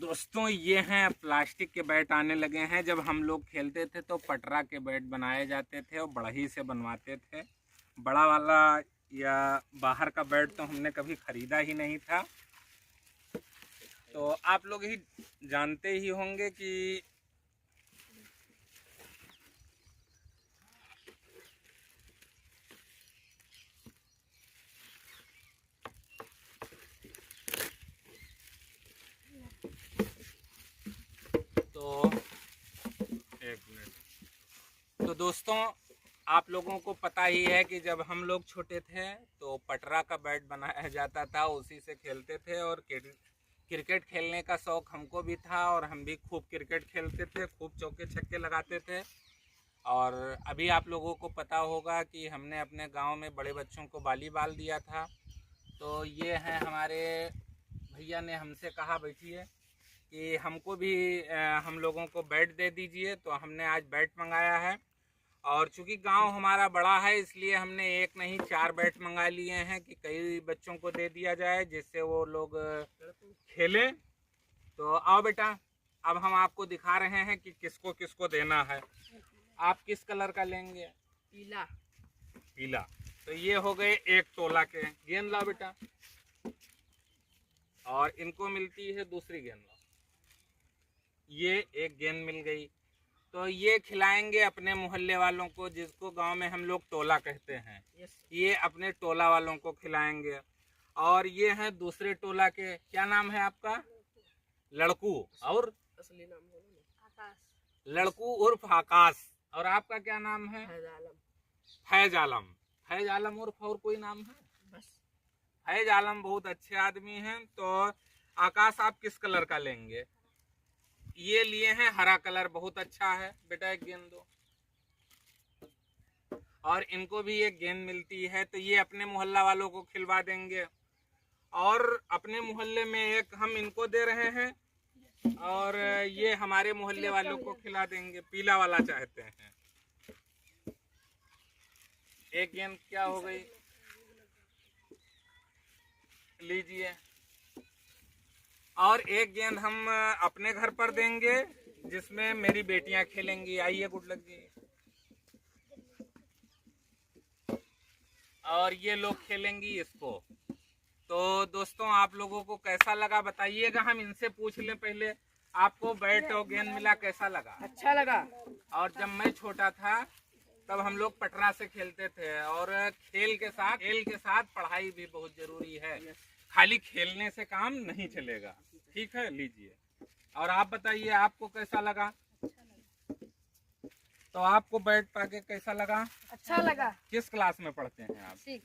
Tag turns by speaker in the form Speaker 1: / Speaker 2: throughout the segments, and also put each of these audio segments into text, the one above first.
Speaker 1: दोस्तों ये हैं प्लास्टिक के बैट आने लगे हैं। जब हम लोग खेलते थे तो पटरा के बैट बनाए जाते थे और बढ़ई से बनवाते थे। बड़ा वाला या बाहर का बैट तो हमने कभी ख़रीदा ही नहीं था। तो आप लोग ही जानते ही होंगे कि तो दोस्तों आप लोगों को पता ही है कि जब हम लोग छोटे थे तो पटरा का बैट बनाया जाता था, उसी से खेलते थे। और क्रिकेट खेलने का शौक़ हमको भी था और हम भी खूब क्रिकेट खेलते थे, खूब चौके छक्के लगाते थे। और अभी आप लोगों को पता होगा कि हमने अपने गांव में बड़े बच्चों को वॉलीबॉल दिया था। तो ये हैं हमारे भैया ने हमसे कहा बैठिए कि हमको भी हम लोगों को बैट दे दीजिए। तो हमने आज बैट मंगाया है और चूँकि गांव हमारा बड़ा है इसलिए हमने एक नहीं 4 बैट मंगा लिए हैं कि कई बच्चों को दे दिया जाए जिससे वो लोग खेलें। तो आओ बेटा, अब हम आपको दिखा रहे हैं कि किसको किसको देना है। आप किस कलर का लेंगे?
Speaker 2: पीला।
Speaker 1: पीला। तो ये हो गए एक तोला के। गेंद लाओ बेटा। और इनको मिलती है दूसरी गेंद। ये एक गेंद मिल गई। तो ये खिलाएंगे अपने मोहल्ले वालों को, जिसको गांव में हम लोग टोला कहते हैं। ये अपने टोला वालों को खिलाएंगे। और ये हैं दूसरे टोला के। क्या नाम है आपका? लड़कू। और
Speaker 2: असली नाम आकाश।
Speaker 1: लड़कू उर्फ आकाश। और आपका क्या नाम है? फैज आलम। फैज आलम उर्फ और कोई नाम है?
Speaker 2: बस
Speaker 1: फैज आलम बहुत अच्छे आदमी हैं। तो आकाश आप किस कलर का लेंगे? ये लिए हैं हरा कलर, बहुत अच्छा है। बेटा एक गेंद दो। और इनको भी एक गेंद मिलती है। तो ये अपने मोहल्ला वालों को खिलवा देंगे। और अपने मोहल्ले में एक हम इनको दे रहे हैं और ये हमारे मोहल्ले वालों को खिला देंगे। पीला वाला चाहते हैं। एक गेंद क्या हो गई, लीजिए। और एक गेंद हम अपने घर पर देंगे जिसमें मेरी बेटियां खेलेंगी। आइए गुड लक जी। और ये लोग खेलेंगी इसको। तो दोस्तों आप लोगों को कैसा लगा बताइएगा। हम इनसे पूछ लें पहले, आपको बैट और गेंद मिला कैसा लगा?
Speaker 2: अच्छा लगा।
Speaker 1: और जब मैं छोटा था तब हम लोग पटरा से खेलते थे। और खेल के साथ पढ़ाई भी बहुत जरूरी है। खाली खेलने से काम नहीं चलेगा। ठीक है, लीजिए। और आप बताइए आपको कैसा लगा? तो आपको बैट पाके कैसा लगा?
Speaker 2: अच्छा लगा।
Speaker 1: किस क्लास में पढ़ते हैं आप?
Speaker 2: 6।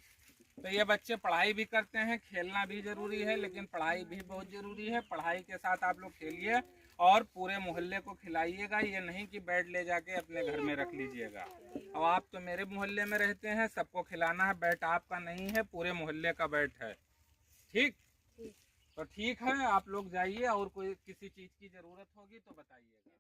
Speaker 1: तो ये बच्चे पढ़ाई भी करते हैं, खेलना भी जरूरी है, लेकिन पढ़ाई भी बहुत जरूरी है। पढ़ाई के साथ आप लोग खेलिए और पूरे मोहल्ले को खिलाइएगा। ये नहीं कि बैट ले जाके अपने घर में रख लीजिएगा। अब आप तो मेरे मोहल्ले में रहते हैं, सबको खिलाना है। बैट आपका नहीं है, पूरे मोहल्ले का बैट है। ठीक? तो ठीक है, आप लोग जाइए और कोई किसी चीज़ की ज़रूरत होगी तो बताइएगा।